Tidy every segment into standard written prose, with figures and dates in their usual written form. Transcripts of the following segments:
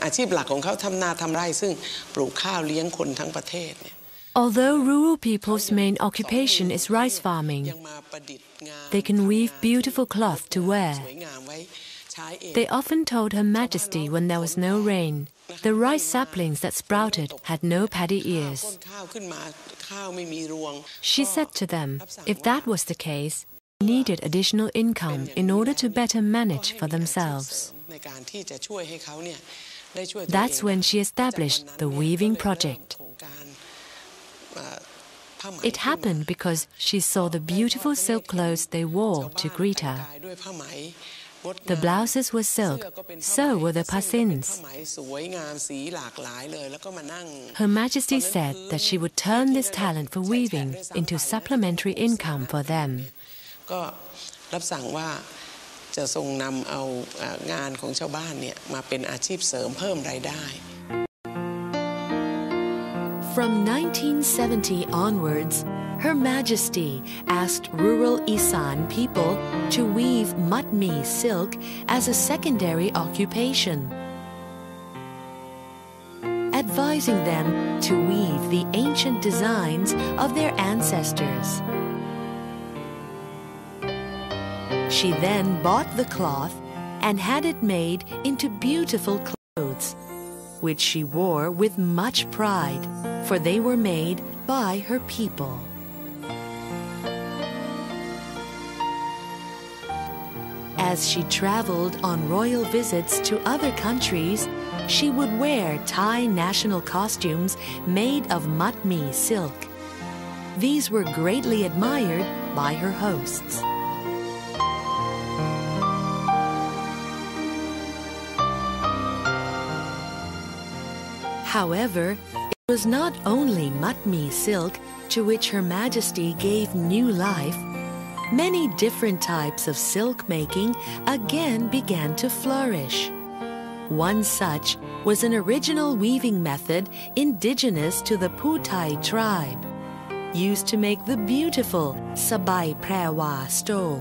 อาชีพหลักของเขาทำนาทำไร่ซึ่งปลูกข้าวเลี้ยงคนทั้งประเทศเนี่ย Although rural people's main occupation is rice farming, they can weave beautiful cloth to wear. They often told Her Majesty when there was no rain, the rice saplings that sprouted had no paddy ears. She said to them, if that was the case, they needed additional income in order to better manage for themselves. That's when she established the weaving project. It happened because she saw the beautiful silk clothes they wore to greet her. The blouses were silk, so were the pasins. Her Majesty said that she would turn this talent for weaving into supplementary income for them. From 1970 onwards, Her Majesty asked rural Isan people to weave matmi silk as a secondary occupation, advising them to weave the ancient designs of their ancestors. She then bought the cloth and had it made into beautiful clothes, which she wore with much pride, for they were made by her people. As she traveled on royal visits to other countries, she would wear Thai national costumes made of matmi silk. These were greatly admired by her hosts. However, it was not only matmi silk to which Her Majesty gave new life. Many different types of silk making again began to flourish. One such was an original weaving method indigenous to the Puthai tribe, used to make the beautiful Sabai Prawa stole.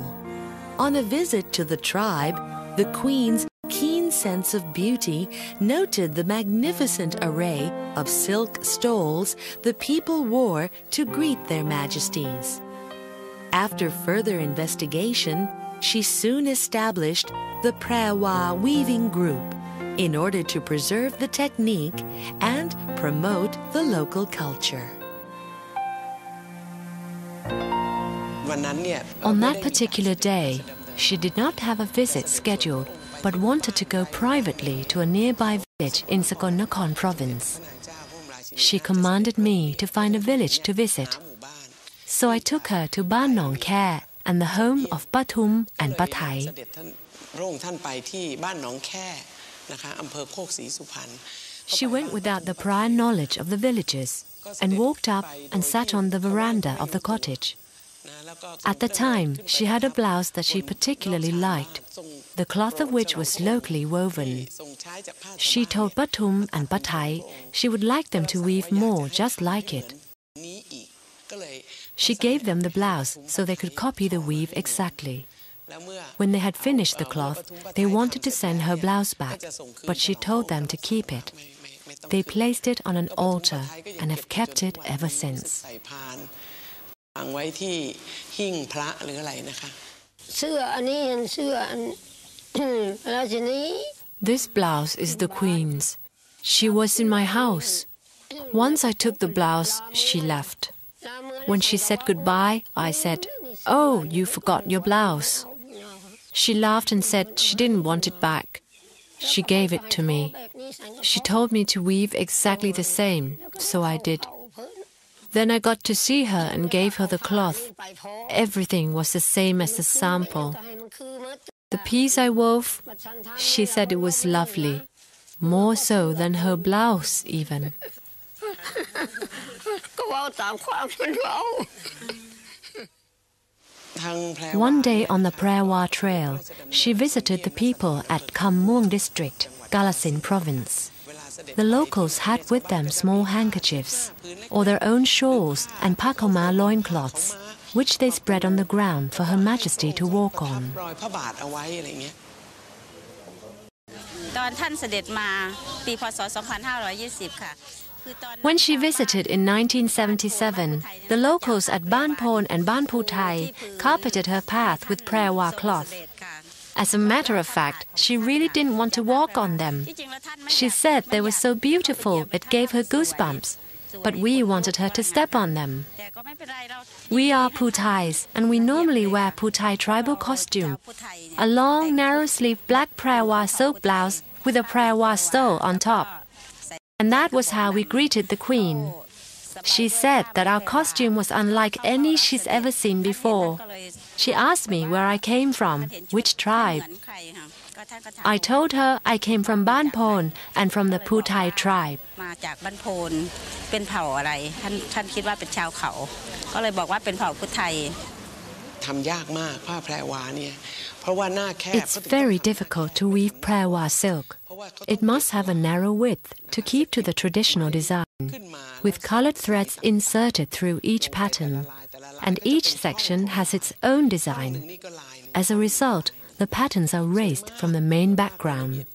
On a visit to the tribe, the Queen's keen sense of beauty noted the magnificent array of silk stoles the people wore to greet their majesties. After further investigation, she soon established the Prawa Weaving Group in order to preserve the technique and promote the local culture. On that particular day, she did not have a visit scheduled, but wanted to go privately to a nearby village in Sakonnakhon province. She commanded me to find a village to visit. So I took her to Ban Nong Khae and the home of Pathum and Pathai. She went without the prior knowledge of the villagers and walked up and sat on the veranda of the cottage. At the time, she had a blouse that she particularly liked, the cloth of which was locally woven. She told Pathum and Pathai she would like them to weave more just like it. She gave them the blouse so they could copy the weave exactly. When they had finished the cloth, they wanted to send her blouse back, but she told them to keep it. They placed it on an altar and have kept it ever since. This blouse is the Queen's. She was in my house. Once I took the blouse, she left. When she said goodbye, I said, "Oh, you forgot your blouse." She laughed and said she didn't want it back. She gave it to me. She told me to weave exactly the same, so I did. Then I got to see her and gave her the cloth. Everything was the same as the sample. The piece I wove, she said it was lovely, more so than her blouse even. One day on the Prawa Trail, she visited the people at Kham Muong district, Kalasin province. The locals had with them small handkerchiefs, or their own shawls and Pakoma loincloths, which they spread on the ground for Her Majesty to walk on. When she visited in 1977, the locals at Ban Pon and Ban Putai carpeted her path with prawa cloth. As a matter of fact, she really didn't want to walk on them. She said they were so beautiful it gave her goosebumps, but we wanted her to step on them. We are Putais, and we normally wear Putai tribal costume, a long, narrow-sleeved black prawa silk blouse with a prawa stole on top. And that was how we greeted the Queen. She said that our costume was unlike any she's ever seen before. She asked me where I came from, which tribe. I told her I came from Ban Pon and from the Putai tribe. It's very difficult to weave prawa silk. It must have a narrow width to keep to the traditional design, with colored threads inserted through each pattern, and each section has its own design. As a result, the patterns are raised from the main background.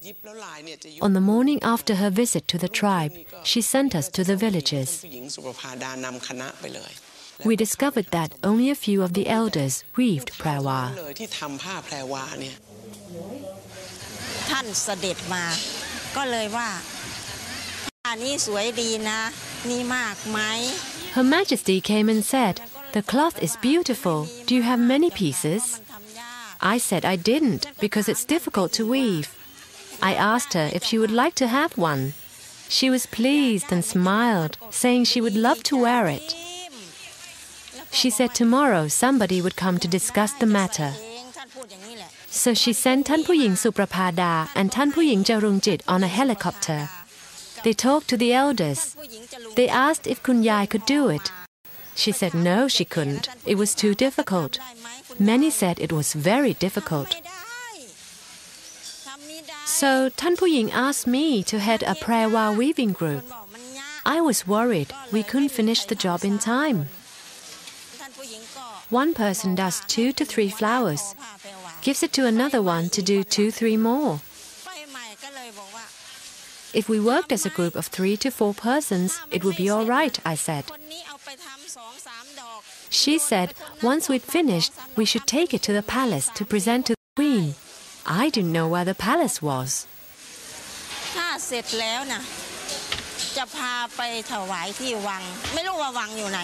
On the morning after her visit to the tribe, she sent us to the villages. We discovered that only a few of the elders weaved prawa. ท่านเสด็จมาก็เลยว่าอันนี้สวยดีนะนี่มากไหม Her Majesty came and said, "The cloth is beautiful. Do you have many pieces?" I said I didn't because it's difficult to weave. I asked her if she would like to have one. She was pleased and smiled, saying she would love to wear it. She said tomorrow somebody would come to discuss the matter. So she sent Tan Puying Suprapada and Tan Puying Jarungjit on a helicopter. They talked to the elders. They asked if Kun Yai could do it. She said no, she couldn't. It was too difficult. Many said it was very difficult. So Tan Puying asked me to head a prawa weaving group. I was worried we couldn't finish the job in time. One person does 2 to 3 flowers, gives it to another one to do 2-3 more. If we worked as a group of 3 to 4 persons, it would be all right, I said. She said once we'd finished, we should take it to the palace to present to the Queen. I didn't know where the palace was. ถ้าเสร็จแล้วนะจะพาไปถวายที่วังไม่รู้ว่าวังอยู่ไหน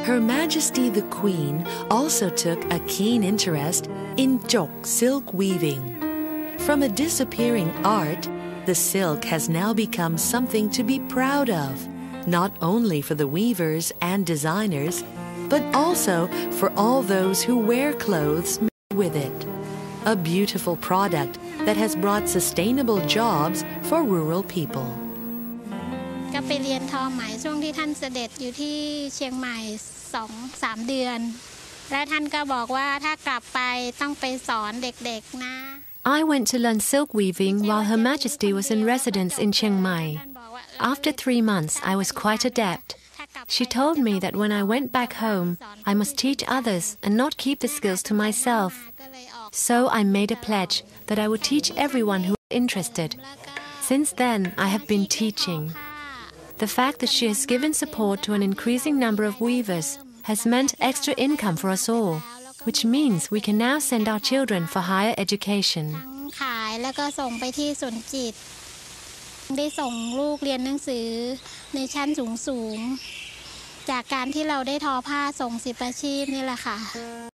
Her Majesty the Queen also took a keen interest in jok silk weaving. From a disappearing art, the silk has now become something to be proud of, not only for the weavers and designers, but also for all those who wear clothes made with it. A beautiful product that has brought sustainable jobs for rural people. ก็ไปเรียนทอไหมช่วงที่ท่านเสด็จอยู่ที่เชียงใหม่ 2-3 เดือนแล้วท่านก็บอกว่าถ้ากลับไปต้องไปสอนเด็กๆนะ I went to learn silk weaving while Her Majesty was in residence in Chiang Mai. After 3 months, I was quite adept. She told me that when I went back home, I must teach others and not keep the skills to myself. So I made a pledge that I would teach everyone who was interested. Since then, I have been teaching. The fact that she has given support to an increasing number of weavers has meant extra income for us all, which means we can now send our children for higher education. ขายแล้วก็ส่งไปที่ศูนย์จิตได้ส่งลูกเรียนหนังสือในชั้นสูงๆจากการที่เราได้ทอผ้าส่ง10 อาชีพนี่แหละค่ะ